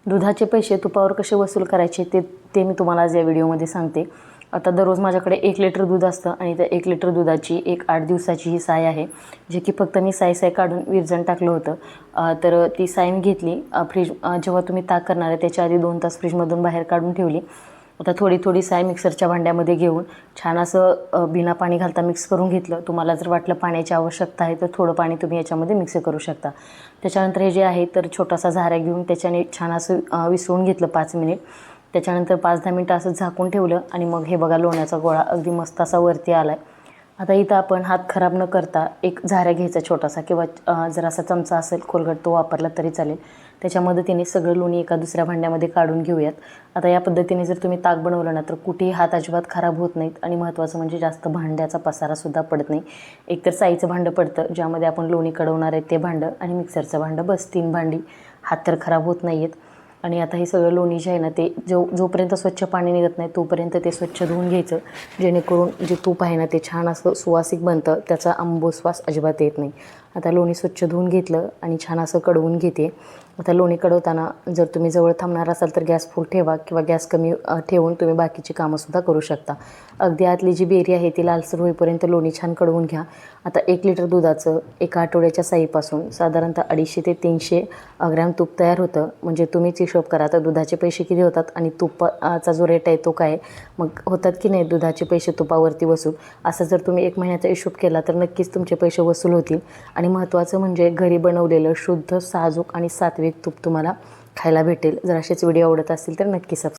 दुधाचे पैसे तुपावर कसे वसूल करायचे ते मी तुम्हाला आज या व्हिडिओमध्ये सांगते। आता दररोज माझ्याकडे 1 लिटर दूध असतं आणि त्या 1 लिटर दुधाची एक 8 दिवसाची ही साय आहे, जे की फक्त मी साय काढून विरजण टाकलं होतं। तर ती साय मी घेतली, जेव्हा तुम्ही ताक करणार आहे त्याच्या आधी 2 तास फ्रीजमधून बाहेर काढून ठेवली। आता थोडी साय मिक्सरच्या भांड्यामध्ये घेऊन छान असं बिना पाणी घालता मिक्स करून घेतलं। तुम्हाला जर वाटलं पाण्याची आवश्यकता आहे तर थोडं पाणी तुम्ही याच्यामध्ये मिक्स करू शकता। त्याच्यानंतर हे जे आहे तर छोटासा झाऱ्या घेऊन त्याच्याने छान असं विसळून घेतलं 5 मिनिट। त्याच्यानंतर 5-10 मिनिटं असं झाकून ठेवलं आणि मग हे बघा लोण्याचा गोळा अगदी मस्त असा वरती आला आहे। आता इथं आपण हात खराब न करता एक झाऱ्या घ्यायचा छोटासा, किंवा जर असा चमचा असेल खोलगट तो वापरला तरी चालेल। त्याच्या मदतीने सगळं लोणी एका दुसऱ्या भांड्यामध्ये काढून घेऊयात। आता या पद्धतीने जर तुम्ही ताक बनवलं ना तर कुठेही हात अजिबात खराब होत नाहीत आणि महत्त्वाचं म्हणजे जास्त भांड्याचा पसारासुद्धा पडत नाही। एकतर साईचं भांडं पडतं ज्यामध्ये आपण लोणी कडवणार आहे ते भांडं, आणि मिक्सरचं भांडं, बस 3 भांडी। हात तर खराब होत नाही आहेत। आणि आता हे सगळं लोणी जे आहे ना ते जोपर्यंत स्वच्छ पाणी निघत नाही तोपर्यंत ते स्वच्छ धुवून घ्यायचं, जेणेकरून जे तूप आहे ना ते छान असं सुवासिक बनतं, त्याचा आंबूस वास अजिबात येत नाही। आता लोणी स्वच्छ धुवून घेतलं आणि छान असं कडवून घेते। आता लोणी कडवताना जर तुम्ही जवळ थांबणार असाल तर गॅस फुल ठेवा, किंवा गॅस कमी ठेवून तुम्ही बाकीची कामंसुद्धा करू शकता। अगदी आतली जी बेरी आहे ती लालसर होईपर्यंत लोणी छान कडवून घ्या। आता 1 लिटर दुधाचं एका आठवड्याच्या साईपासून साधारणतः 250 ते 300 ग्रॅम तूप तयार होतं। म्हणजे तुम्हीच हिशोब करा आता दुधाचे पैसे किती होतात आणि तुपाचा जो रेट आहे तो काय, मग होतात की नाही दुधाचे पैसे तुपावरती वसूल। असं जर तुम्ही 1 महिन्याचा हिशोब केला तर नक्कीच तुमचे पैसे वसूल होतील। आणि महत्त्वाचं म्हणजे घरी बनवलेलं शुद्ध, साजूक आणि सात्विक तूप तुम्हाला खायला भेटेल। जर असेच व्हिडिओ आवडत असतील तर नक्की सबस्क्राईब